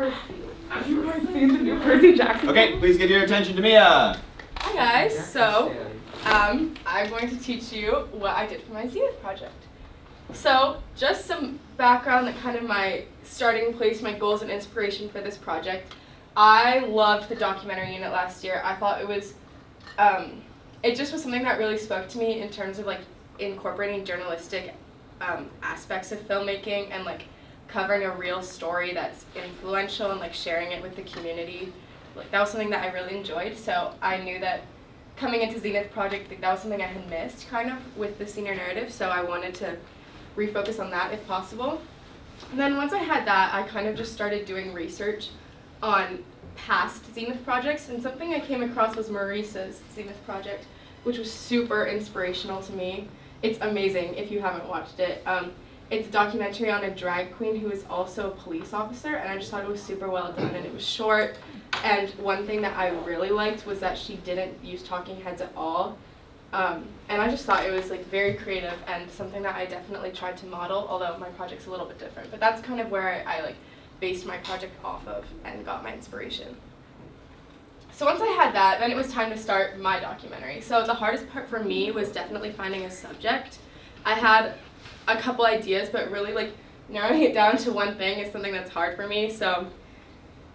Percy. You guys seen the new Percy Jackson? Okay, please give your attention to Mia. Hi guys, so I'm going to teach you what I did for my Zenith project. So just some background, that kind of my starting place, my goals and inspiration for this project. I loved the documentary unit last year. I thought it was, it just was something that really spoke to me in terms of like incorporating journalistic aspects of filmmaking and like covering a real story that's influential and like sharing it with the community. Like that was something that I really enjoyed, so I knew that coming into Zenith project, like, that was something I had missed kind of with the senior narrative, so I wanted to refocus on that if possible. And then once I had that, I kind of just started doing research on past Zenith projects, and something I came across was Marissa's Zenith project, which was super inspirational to me. It's amazing if you haven't watched it. It's a documentary on a drag queen who is also a police officer, and I just thought it was super well done, and it was short. And one thing that I really liked was that she didn't use talking heads at all. And I just thought it was like very creative and something that I definitely tried to model, although my project's a little bit different. But that's kind of where I like based my project off of and got my inspiration. So once I had that, then it was time to start my documentary. So the hardest part for me was definitely finding a subject. I had a couple ideas, but really like narrowing it down to one thing is something that's hard for me. So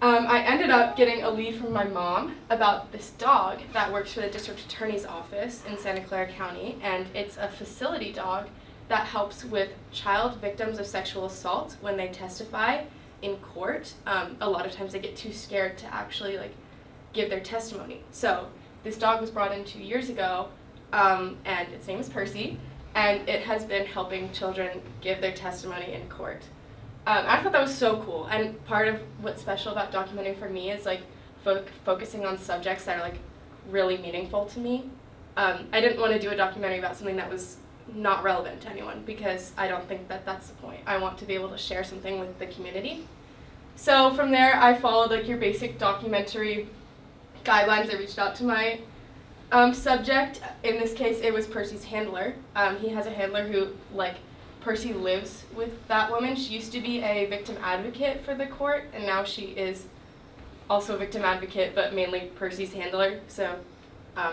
I ended up getting a lead from my mom about this dog that works for the district attorney's office in Santa Clara County, and it's a facility dog that helps with child victims of sexual assault when they testify in court. A lot of times they get too scared to actually like give their testimony. So this dog was brought in 2 years ago, and its name is Percy, and it has been helping children give their testimony in court. I thought that was so cool, and part of what's special about documentary for me is like focusing on subjects that are like really meaningful to me. I didn't want to do a documentary about something that was not relevant to anyone, because I don't think that that's the point. I want to be able to share something with the community. So from there, I followed like your basic documentary guidelines. I reached out to my subject. In this case, it was Percy's handler. He has a handler who, like, Percy lives with that woman. She used to be a victim advocate for the court, and now she is also a victim advocate, but mainly Percy's handler. So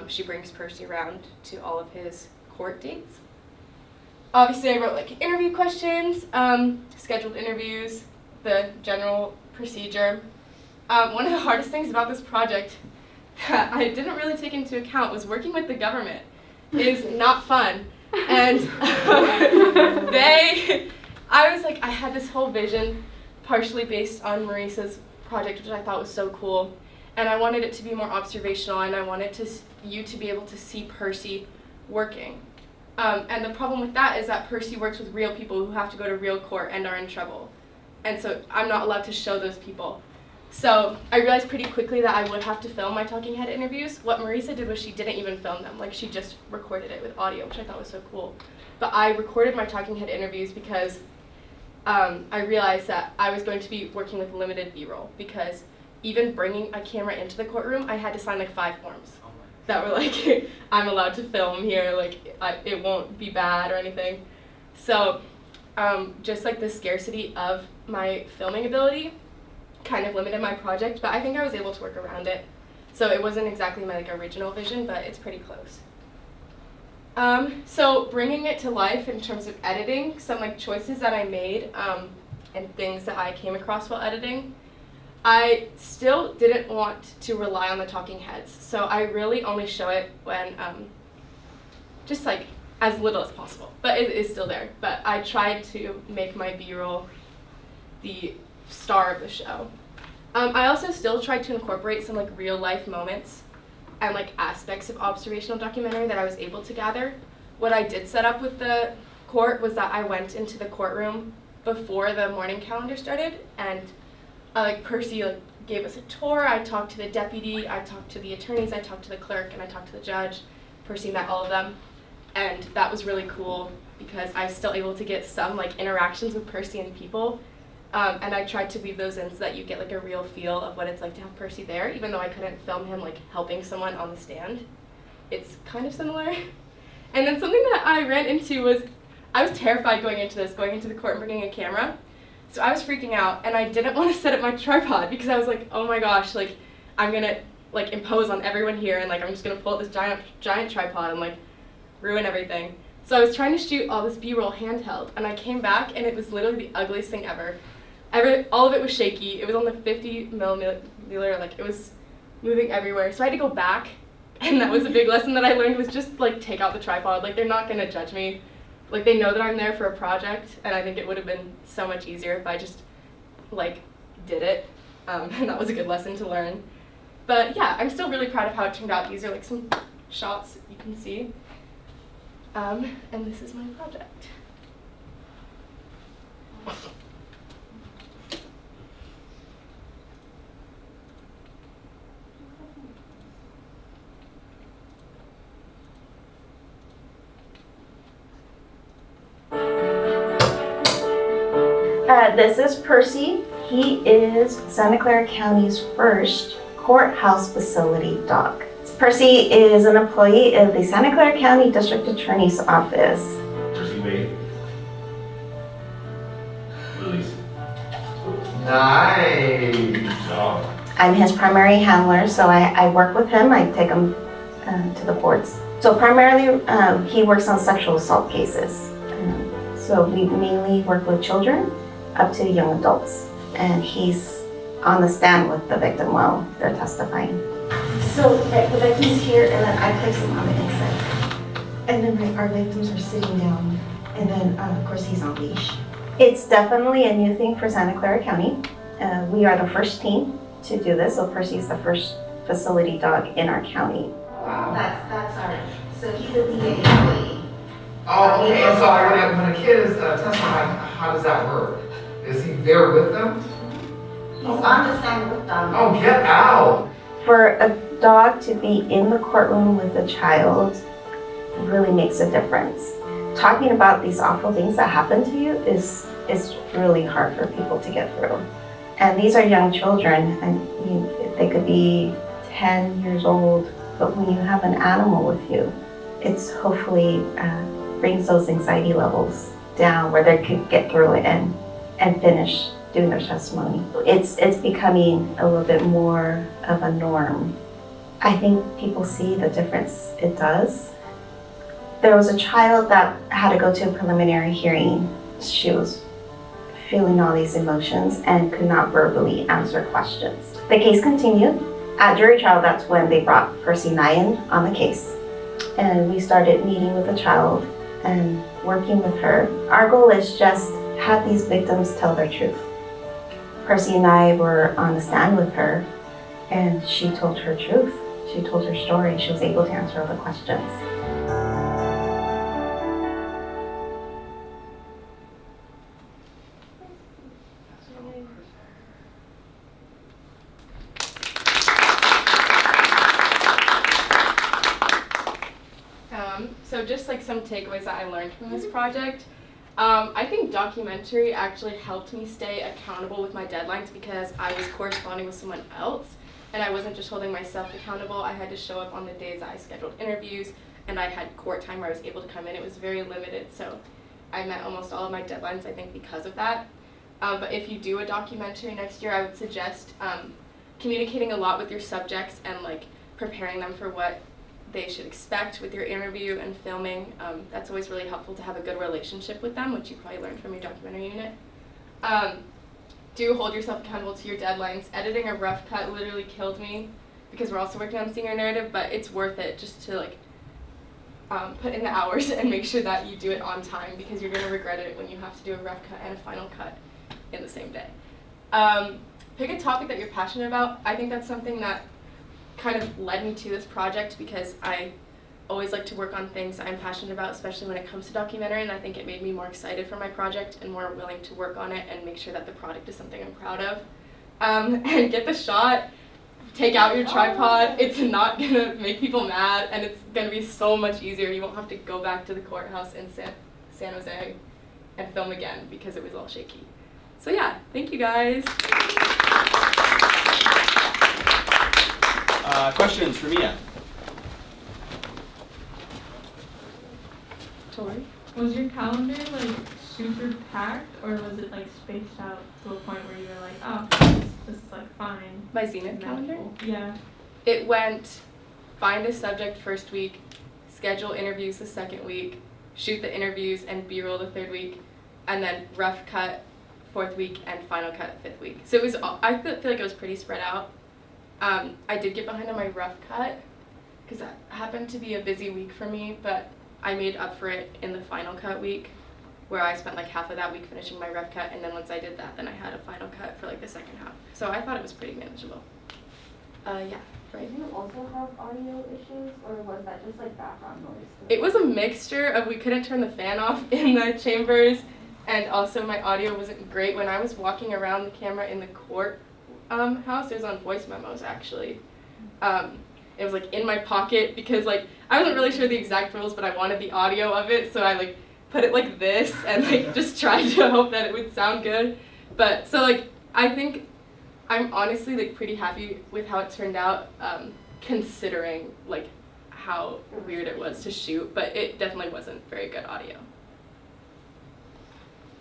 she brings Percy around to all of his court dates. Obviously, I wrote like interview questions, scheduled interviews, the general procedure. One of the hardest things about this project that I didn't really take into account was working with the government. It is not fun. And I had this whole vision partially based on Marissa's project, which I thought was so cool. And I wanted it to be more observational, and I wanted you to be able to see Percy working. And the problem with that is that Percy works with real people who have to go to real court and are in trouble. And so I'm not allowed to show those people. So I realized pretty quickly that I would have to film my talking head interviews. What Marissa did was she didn't even film them. Like, she just recorded it with audio, which I thought was so cool. But I recorded my talking head interviews because I realized that I was going to be working with limited B-roll, because even bringing a camera into the courtroom, I had to sign like 5 forms that were like, I'm allowed to film here, like it won't be bad or anything. So just like the scarcity of my filming ability kind of limited my project, but I think I was able to work around it. So it wasn't exactly my like original vision, but it's pretty close. So bringing it to life in terms of editing, some like choices that I made and things that I came across while editing. I still didn't want to rely on the talking heads, so I really only show it when just like as little as possible, but it is still there. But I tried to make my B-roll the star of the show. I also still tried to incorporate some like real life moments and like aspects of observational documentary that I was able to gather. What I did set up with the court was that I went into the courtroom before the morning calendar started, and like Percy like gave us a tour. I talked to the deputy, I talked to the attorneys, I talked to the clerk, and I talked to the judge. Percy met all of them, and that was really cool because I was still able to get some like interactions with Percy and people. And I tried to weave those in so that you get like a real feel of what it's like to have Percy there, even though I couldn't film him like helping someone on the stand. It's kind of similar. And then something that I ran into was, I was terrified going into the court and bringing a camera. So I was freaking out, and I didn't want to set up my tripod because I was like, oh my gosh, like I'm gonna like impose on everyone here, and like I'm just gonna pull out this giant tripod and like ruin everything. So I was trying to shoot all this B-roll handheld, and I came back, and it was literally the ugliest thing ever. All of it was shaky. It was on the 50 millimeter, like it was moving everywhere. So I had to go back, and that was a big lesson that I learned, was just like take out the tripod. Like they're not gonna judge me. Like they know that I'm there for a project, and I think it would have been so much easier if I just like did it. And that was a good lesson to learn. But yeah, I'm still really proud of how it turned out. These are like some shots you can see. And this is my project. This is Percy. He is Santa Clara County's first courthouse facility dog. Percy is an employee of the Santa Clara County District Attorney's Office. Percy Wade. Release. Nice. Dog. I'm his primary handler, so I work with him. I take him to the courts. So primarily, he works on sexual assault cases. So we mainly work with children up to young adults. And he's on the stand with the victim while they're testifying. So the victim's here, and then I place him on the inside. And then our victims are sitting down, and then of course he's on leash. It's definitely a new thing for Santa Clara County. We are the first team to do this, so Percy's the first facility dog in our county. Wow. That's our, so he's a DA employee. Oh, okay. And so when a kid is testifying, how does that work? Is he there with them? He's on the stand with them. Oh, get out. For a dog to be in the courtroom with a child really makes a difference. Talking about these awful things that happen to you is really hard for people to get through. And these are young children, and they could be 10 years old, but when you have an animal with you, it's hopefully brings those anxiety levels down where they could get through it and finish doing their testimony. It's becoming a little bit more of a norm. I think people see the difference it does. There was a child that had to go to a preliminary hearing. She was feeling all these emotions and could not verbally answer questions. The case continued. At jury trial, that's when they brought Percy Nyan on the case. And we started meeting with the child and working with her. Our goal is just have these victims tell their truth. Percy and I were on the stand with her, and she told her truth. She told her story. She was able to answer all the questions. So just like some takeaways that I learned from this project. I think documentary actually helped me stay accountable with my deadlines because I was corresponding with someone else and I wasn't just holding myself accountable. I had to show up on the days that I scheduled interviews, and I had court time where I was able to come in. It was very limited, so I met almost all of my deadlines, I think, because of that. But if you do a documentary next year, I would suggest communicating a lot with your subjects and like preparing them for what they should expect with your interview and filming. That's always really helpful to have a good relationship with them, which you probably learned from your documentary unit. Do hold yourself accountable to your deadlines. Editing a rough cut literally killed me because we're also working on senior narrative, but it's worth it just to like put in the hours and make sure that you do it on time because you're gonna regret it when you have to do a rough cut and a final cut in the same day. Pick a topic that you're passionate about. I think that's something that kind of led me to this project because I always like to work on things I'm passionate about, especially when it comes to documentary, and I think it made me more excited for my project and more willing to work on it and make sure that the product is something I'm proud of. And get the shot, take out your tripod. It's not gonna make people mad, and it's gonna be so much easier. You won't have to go back to the courthouse in San Jose and film again because it was all shaky. So yeah, thank you guys. Questions for Mia? Tori? Was your calendar like super packed, or was it like spaced out to a point where you were like, oh, this is like fine? My Zenith calendar? manageable? Yeah. It went find a subject first week, schedule interviews the second week, shoot the interviews and B-roll the third week, and then rough cut fourth week and final cut fifth week. So it was I feel like it was pretty spread out. I did get behind on my rough cut because that happened to be a busy week for me, but I made up for it in the final cut week, where I spent like half of that week finishing my rough cut, and then once I did that, then I had a final cut for like the second half. So I thought it was pretty manageable. Yeah, right. Did you also have audio issues, or was that just like background noise? It was a mixture of we couldn't turn the fan off in the chambers, and also my audio wasn't great. When I was walking around the camera in the court house, it was on voice memos actually. It was like in my pocket because like I wasn't really sure the exact rules, but I wanted the audio of it, so I like put it like this and like just tried to hope that it would sound good. But so like I think I'm honestly like pretty happy with how it turned out, considering like how weird it was to shoot, but it definitely wasn't very good audio.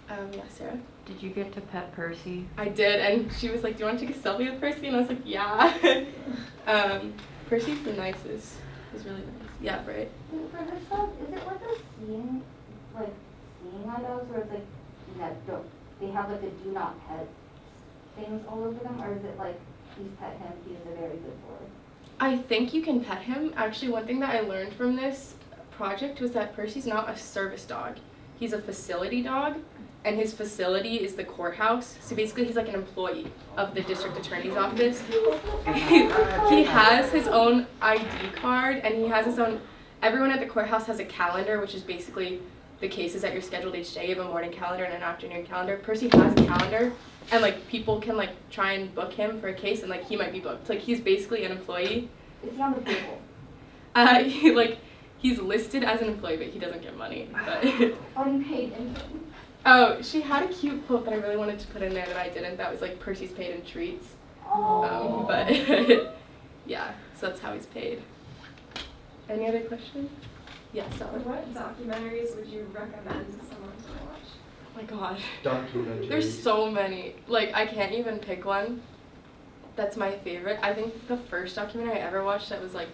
Yeah, Sarah? Did you get to pet Percy? I did, and she was like, do you want to take a selfie with Percy? And I was like, yeah. Percy's the nicest. He's really nice. Yeah, right. For this stuff, is it like a seeing eye dogs, where it's like they have like a do not pet things all over them, or is it like please pet him, he is a very good boy? I think you can pet him. Actually, one thing that I learned from this project was that Percy's not a service dog. He's a facility dog, and his facility is the courthouse. So basically, he's like an employee of the district attorney's office. He has his own ID card, and he has his own. Everyone at the courthouse has a calendar, which is basically the cases that you're scheduled each day. You have a morning calendar and an afternoon calendar. Percy has a calendar, and like people can like try and book him for a case, and like he might be booked. Like he's basically an employee. Is he on the table? He's listed as an employee, but he doesn't get money. But Unpaid intern. oh, she had a cute quote that I really wanted to put in there that I didn't. That was like Percy's paid in treats. Oh. But yeah, so that's how he's paid. Any other questions? Yes, Stella. What documentaries would you recommend someone to watch? Oh my gosh. Documentaries. There's so many. Like, I can't even pick one that's my favorite. I think the first documentary I ever watched that was like,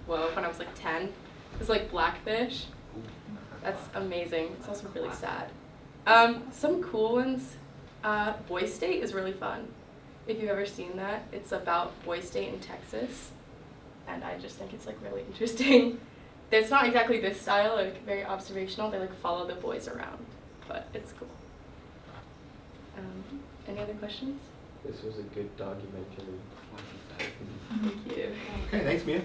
whoa, when I was like 10, was like Blackfish. That's amazing. It's also really sad. Some cool ones. Boy State is really fun. If you've ever seen that, it's about Boy State in Texas. And I just think it's like really interesting. It's not exactly this style, like very observational. They like follow the boys around, but it's cool. Any other questions? This was a good documentary. Thank you. Okay, thanks, Mia.